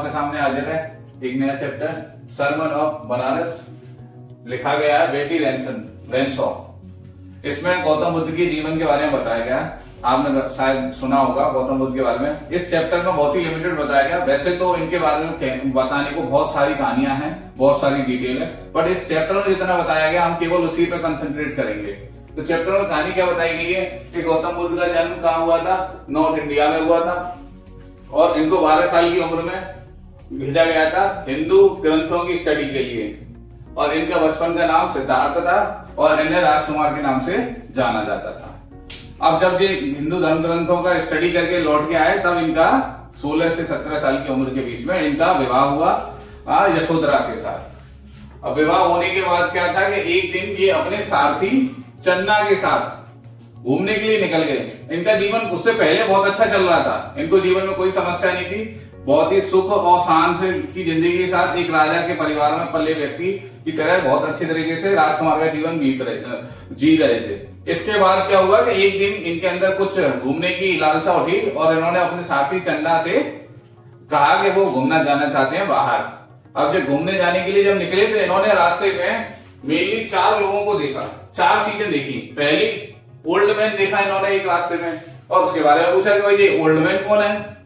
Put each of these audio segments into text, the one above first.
आपके सामने हाजिर है एक नया चैप्टर सरमन ऑफ बनारस, लिखा गया है बेटी रेंसॉ। इसमें गौतम बुद्ध के जीवन के बारे में बताया गया। आपने शायद सुना होगा गौतम बुद्ध के बारे में। इस चैप्टर में बहुत ही लिमिटेड बताया गया। वैसे तो इनके बारे में बताने को बहुत सारी कहानियां हैं, बहुत सारी डिटेल है, बट इस चैप्टर में जितना बताया गया हम केवल उसी पे कंसंट्रेट करेंगे। तो चैप्टर में कहानी क्या बताई गई है कि गौतम बुद्ध का जन्म कहाँ हुआ था? नॉर्थ इंडिया में हुआ था और इनको 12 साल की उम्र में भेजा गया था हिंदू ग्रंथों की स्टडी के लिए। और इनका बचपन का नाम सिद्धार्थ था और इन्हें राजकुमार के नाम से जाना जाता था। अब जब ये हिंदू धर्म ग्रंथों का स्टडी करके लौट के आए तब इनका 16 से 17 साल की उम्र के बीच में इनका विवाह हुआ यशोधरा के साथ। अब विवाह होने के बाद क्या था कि एक दिन ये अपने सारथी चन्ना के साथ घूमने के लिए निकल गए। इनका जीवन उससे पहले बहुत अच्छा चल रहा था, इनको जीवन में कोई समस्या नहीं थी, बहुत ही सुख और शान की जिंदगी के साथ एक राजा के परिवार में पले व्यक्ति की तरह बहुत अच्छे तरीके से राजकुमार का जीवन जी रहे थे। इसके बाद क्या हुआ कि एक दिन इनके अंदर कुछ घूमने की लालसा उठी और इन्होंने अपने साथी चन्ना से कहा कि वो घूमना जाना चाहते हैं बाहर। अब जब घूमने जाने के लिए जब निकले तो इन्होंने रास्ते में मेनली 4 लोगों को देखा, 4 चीजें देखी। पहली ओल्ड मैन देखा इन्होंने एक रास्ते में और उसके बारे में पूछा कि भाई ये ओल्ड मैन कौन है,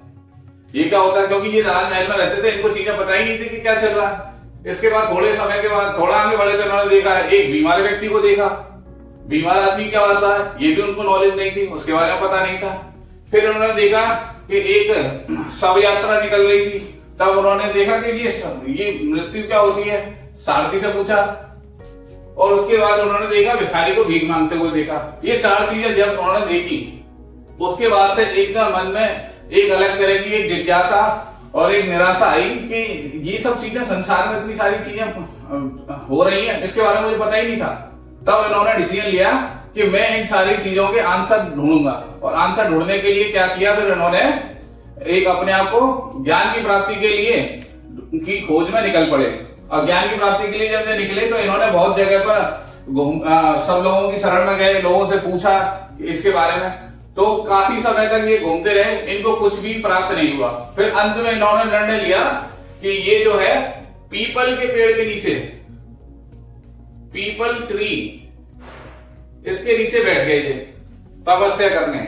ये क्या होता है, क्योंकि ये राजमहल में रहते थे, इनको चीजें पता ही नहीं थी कि क्या चल रहा है। इसके बाद थोड़े समय के बाद थोड़ा आगे बढ़े तो इन्होंने देखा एक बीमार व्यक्ति को देखा। बीमार आदमी क्या होता है ये भी उनको नॉलेज नहीं थी, उसके बारे में पता नहीं था। फिर उन्होंने देखा कि एक शव यात्रा निकल रही थी, तब उन्होंने देखा कि ये मृत्यु क्या होती है, सारथी से पूछा। और उसके बाद उन्होंने देखा भिखारी को भीख मांगते हुए देखा। ये 4 चीजें जब उन्होंने देखी उसके बाद से एकदम मन में एक अलग तरह की एक जिज्ञासा और एक निराशा आई कि ये सब चीजें संसार में इतनी सारी चीजें हो रही हैं, इसके बारे में मुझे पता ही नहीं था। तब इन्होंने डिसीजन लिया कि मैं इन सारी चीजों के आंसर ढूंढूंगा। और आंसर ढूंढने के लिए क्या किया, फिर इन्होंने एक अपने आप को ज्ञान की प्राप्ति के लिए की खोज में निकल पड़े। और ज्ञान की प्राप्ति के लिए जब ये निकले तो इन्होंने बहुत जगह पर सब लोगों की शरण में गए, लोगों से पूछा इसके बारे में। तो काफी समय तक ये घूमते रहे, इनको कुछ भी प्राप्त नहीं हुआ। फिर अंत में इन्होंने निर्णय लिया कि ये जो है पीपल के पेड़ के नीचे, पीपल ट्री, इसके नीचे बैठ गए थे तपस्या करने।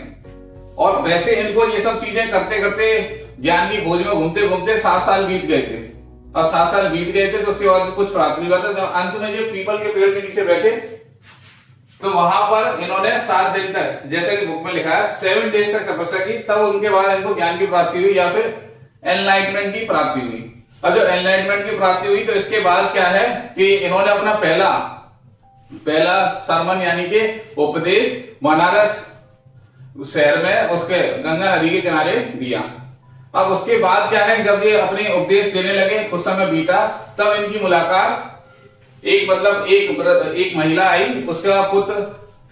और वैसे इनको ये सब चीजें करते करते ज्ञान की खोज में घूमते घूमते 7 साल बीत गए थे। और 7 साल बीत गए थे तो उसके बाद कुछ प्राप्त नहीं हुआ था। तो अंत में ये पीपल के पेड़ के नीचे बैठे तो वहां पर इन्होंने 7 दिन तक, जैसे कि बुक में लिखा है 7 डेज तक तपस्या की। तब उनके बाद इनको ज्ञान की प्राप्ति हुई या फिर एनलाइटमेंट की प्राप्ति हुई। अब जो एनलाइटमेंट की प्राप्ति हुई तो इसके बाद क्या है कि इन्होंने अपना पहला सरमन यानी कि उपदेश बनारस शहर में उसके गंगा नदी के किनारे दिया। अब उसके बाद क्या है, जब ये अपने उपदेश देने लगे कुछ समय बीता, तब इनकी मुलाकात एक महिला आई, उसका पुत्र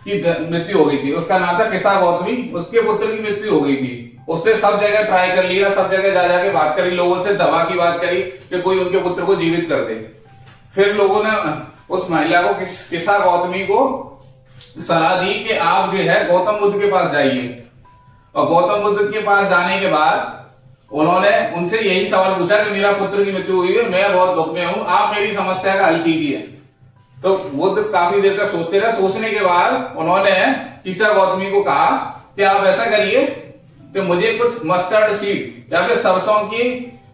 की मृत्यु हो गई थी। उसका नाम था किसा गौतमी, उसके पुत्र की मृत्यु हो गई थी। उसने सब जगह ट्राई कर लिया, सब जगह जा जाके बात करी, लोगों से दवा की बात करी कि कोई उनके पुत्र को जीवित कर दे। फिर लोगों ने उस महिला को किसा गौतमी को सलाह दी कि आप जो है गौतम बुद्ध के पास जाइए। और गौतम बुद्ध के पास जाने के बाद उन्होंने उनसे यही सवाल पूछा कि मेरा पुत्र की मृत्यु हुई है, मैं बहुत दुख में हूं, आप मेरी समस्या का हल कीजिए। तो बुद्ध काफी देर तक सोचते रहे। सोचने के बाद उन्होंने किसा गौतमी को कहा कि आप ऐसा करिए कि मुझे कुछ मस्टर्ड सीड या फिर सरसों की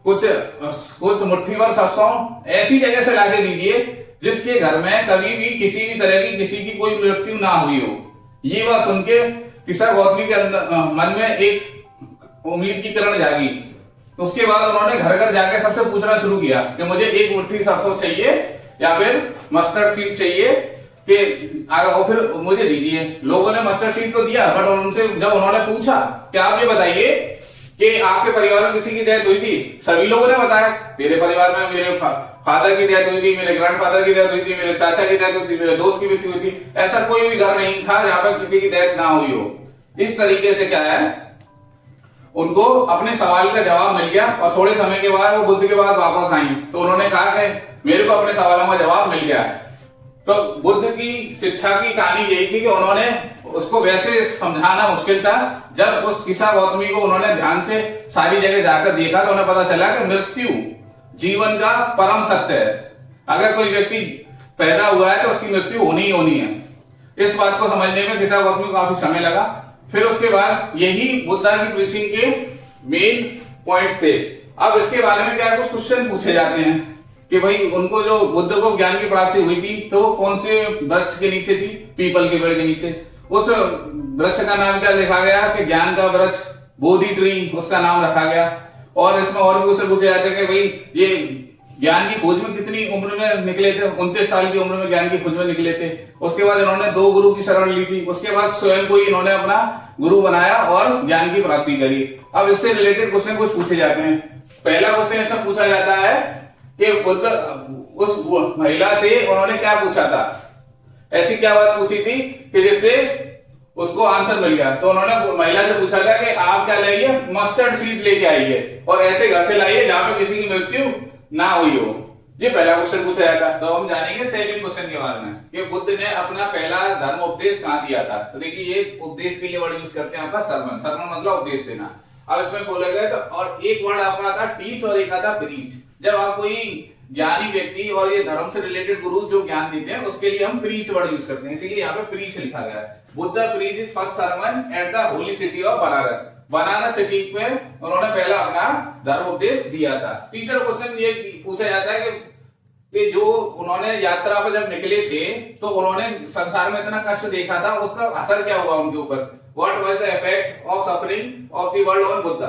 कुछ मुट्ठी भर सरसों ऐसी जगह से लाके दीजिए जिसके घर में कभी भी किसी भी तरह की किसी की कोई मृत्यु ना हुई हो। ये बात सुन के किसा गौतमी के मन में एक उम्मीद की किरण जागी। तो उसके बाद उन्होंने घर घर जाके सबसे पूछना शुरू किया कि मुझे एक मुट्ठी सरसों चाहिए या फिर मस्टर्ड सीड चाहिए कि और फिर मुझे दीजिए। लोगों ने मस्टर्ड सीड तो दिया, बट उनसे जब उन्होंने पूछा कि आप ये बताइए कि आपके परिवार में किसी की डेथ हुई थी, सभी लोगों ने बताया मेरे परिवार में मेरे फादर की डेथ हुई थी, मेरे ग्रैंडफादर की डेथ हुई थी, मेरे चाचा की डेथ हुई थी, मेरे दोस्त की मृत्यु हुई थी। ऐसा कोई भी घर नहीं था जहां पर किसी की डेथ ना हुई हो। इस तरीके से क्या है, उनको अपने सवाल का जवाब मिल गया। और थोड़े समय के बाद वो बुद्ध के बाद वापस आई तो उन्होंने कहा कि मेरे को अपने सवालों का जवाब मिल गया। तो बुद्ध की शिक्षा की कहानी यही थी कि उन्होंने उसको वैसे समझाना मुश्किल था। जब उस किसा गौतमी को उन्होंने ध्यान से सारी जगह जाकर देखा तो उन्हें पता चला कि मृत्यु जीवन का परम सत्य है। अगर कोई व्यक्ति पैदा हुआ है तो उसकी मृत्यु होनी ही होनी है। इस बात को समझने में किसा गौतमी को काफी समय लगा। फिर उसके बाद यही बुद्धा की प्रीचिंग के मेन पॉइंट्स थे। अब इसके बारे में क्या कुछ क्वेश्चन पूछे जाते हैं कि भाई उनको जो बुद्ध को ज्ञान की प्राप्ति हुई थी तो वो कौन से वृक्ष के नीचे थी? पीपल के पेड़ के नीचे। उस वृक्ष का नाम क्या लिखा गया कि ज्ञान का वृक्ष, बोधि ट्री उसका नाम रखा गया। और इसमें और भी क्वेश्चन पूछे जाते हैं कि भाई ये ज्ञान की खोज में कितनी उम्र में निकले थे? 29 साल की उम्र में ज्ञान की खोज में निकले थे। उसके बाद इन्होंने 2 गुरु की शरण ली थी। उसके बाद स्वयं को ही इन्होंने अपना गुरु बनाया और ज्ञान की प्राप्ति करी। अब इससे रिलेटेड क्वेश्चन कुछ पूछे जाते हैं। पहला क्वेश्चन ऐसा पूछा जाता है कि बुद्ध उस महिला से उन्होंने क्या पूछा था? ऐसी क्या बात पूछी थी कि जिससे उसको आंसर मिल गया? तो उन्होंने महिला से पूछा था कि आप क्या लाइए? मस्टर्ड सीड लेके आइए और ऐसे घर से लाइए जहां पे किसी की मृत्यु ना हुई हो। ये पहला क्वेश्चन पूछा जाता। तो हम जानेंगे सेकंड क्वेश्चन के बारे में कि बुद्ध ने अपना पहला धर्म उपदेश कहां दिया था। तो देखिए ये उपदेश के लिए वर्ड यूज करते हैं आपका सरमन। सरमन मतलब उपदेश देना। अब इसमें बोला गया तो और एक वर्ड आपका आता टीच और एक आता प्रीच। जब आप कोई ज्ञानी व्यक्ति और ये धर्म से रिलेटेड गुरु जो ज्ञान देते हैं उसके लिए हम प्रीच वर्ड यूज करते हैं, इसीलिए यहाँ पे प्रीच लिखा गया है। Buddha preach is first sermon at the holy city of Banaras. Banaras city में उन्होंने पहला अपना धर्म उपदेश दिया था। तीसरा क्वेश्चन ये पूछा जाता है कि जो उन्होंने यात्रा पर जब निकले थे तो उन्होंने संसार में इतना कष्ट देखा था, उसका असर क्या हुआ उनके ऊपर? What was the effect of suffering of the world on Buddha?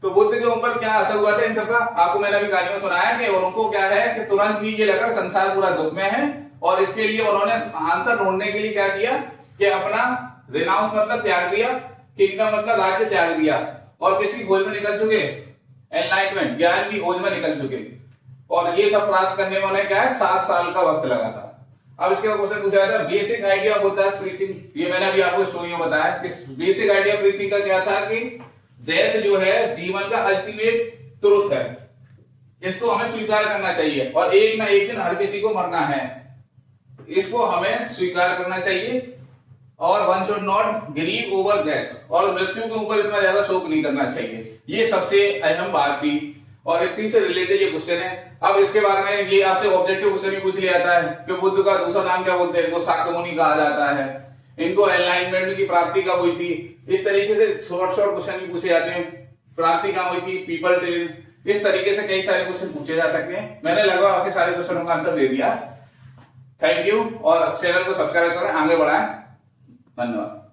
तो बुद्ध के ऊपर क्या असर हुआ था इन सबका? आपको मैंने अभी कहानी में सुनाया कि उनको क्या है कि तुरंत ही ये लगा संसार पूरा दुख में है और इसके लिए उन्होंने आंसर ढूंढने के लिए क्या किया कि अपना रिनाउंस मतलब त्याग दिया, किंगडम मतलब राज्य त्याग दिया और किसकी खोज में निकल चुके? एनलाइटमेंट, ज्ञान की खोज में निकल चुके। और ये सब प्राप्त करने में उन्हें क्या है 7 साल का वक्त लगा था। अब इसके बाद क्वेश्चन पूछा जाता है basic idea of Buddhas preaching. ये मैंने अभी आपको स्टोरी में बताया कि बेसिक आइडिया प्रीचिंग का क्या था कि डेथ जो है जीवन का अल्टीमेट ट्रुथ है, इसको हमें स्वीकार करना चाहिए और एक ना एक दिन हर किसी को मरना है, इसको हमें स्वीकार करना चाहिए। और one should not grieve over death, और मृत्यु के ऊपर इतना ज्यादा शोक नहीं करना चाहिए। ये सबसे अहम बात थी और इसी से रिलेटेड ये क्वेश्चन है। अब इसके बारे में ये आपसे ऑब्जेक्टिव क्वेश्चन भी पूछ लिया जाता है कि बुद्ध का दूसरा नाम क्या बोलते हैं? इनको शाक्यमुनि कहा जाता है। इनको एनलाइटमेंट की प्राप्ति कब हुई थी? इस तरीके से शॉर्ट क्वेश्चन भी पूछे जाते हैं। प्राप्ति कहां हुई थी? People train. इस तरीके से कई सारे क्वेश्चन पूछे जा सकते हैं। मैंने लगभग आपके सारे क्वेश्चनों का आंसर दे दिया। थैंक यू और चैनल को सब्सक्राइब करें, आगे बढ़ाएं। धन्यवाद।